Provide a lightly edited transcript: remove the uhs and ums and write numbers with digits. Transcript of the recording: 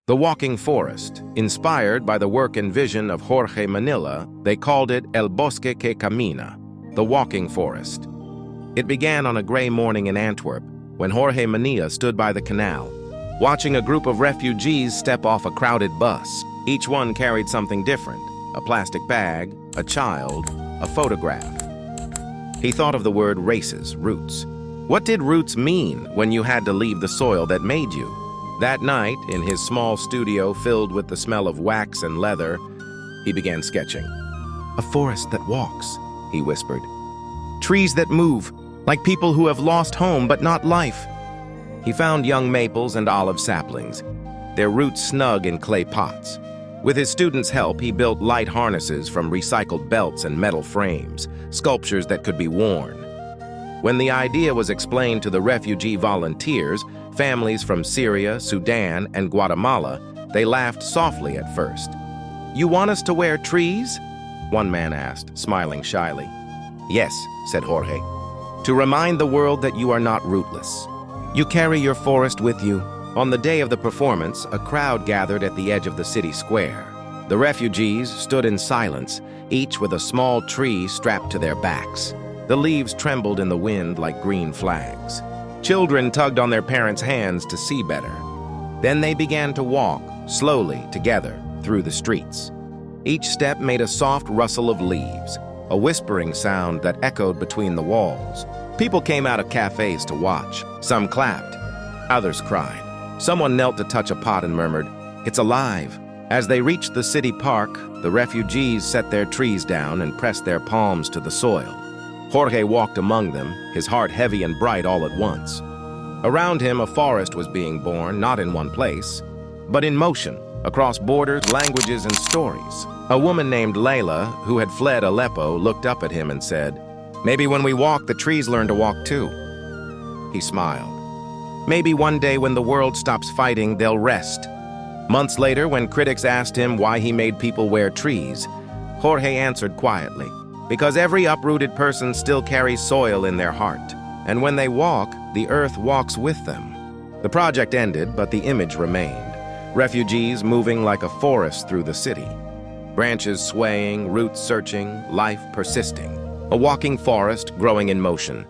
The Walking Forest. Inspired by the work and vision of Jorge Manila, they called it El Bosque que Camina, the Walking Forest. It began on a gray morning in Antwerp, when Jorge Manila stood by the canal, watching a group of refugees step off a crowded bus. Each one carried something different: a plastic bag, a child, a photograph. He thought of the word races, roots. What did roots mean when you had to leave the soil that made you? That night, in his small studio filled with the smell of wax and leather, he began sketching. "A forest that walks," he whispered. "Trees that move, like people who have lost home but not life." He found young maples and olive saplings, their roots snug in clay pots. With his students' help, he built light harnesses from recycled belts and metal frames, sculptures that could be worn. When the idea was explained to the refugee volunteers, families from Syria, Sudan, and Guatemala, they laughed softly at first. "You want us to wear trees?" one man asked, smiling shyly. "Yes," said Jorge, "to remind the world that you are not rootless. You carry your forest with you." On the day of the performance, a crowd gathered at the edge of the city square. The refugees stood in silence, each with a small tree strapped to their backs. The leaves trembled in the wind like green flags. Children tugged on their parents' hands to see better. Then they began to walk, slowly, together, through the streets. Each step made a soft rustle of leaves, a whispering sound that echoed between the walls. People came out of cafes to watch. Some clapped, others cried. Someone knelt to touch a pot and murmured, "It's alive." As they reached the city park, the refugees set their trees down and pressed their palms to the soil. Jorge walked among them, his heart heavy and bright all at once. Around him, a forest was being born, not in one place, but in motion, across borders, languages, and stories. A woman named Layla, who had fled Aleppo, looked up at him and said, "Maybe when we walk, the trees learn to walk too." He smiled. "Maybe one day when the world stops fighting, they'll rest." Months later, when critics asked him why he made people wear trees, Jorge answered quietly, "Because every uprooted person still carries soil in their heart, and when they walk, the earth walks with them." The project ended, but the image remained. Refugees moving like a forest through the city. Branches swaying, roots searching, life persisting. A walking forest growing in motion.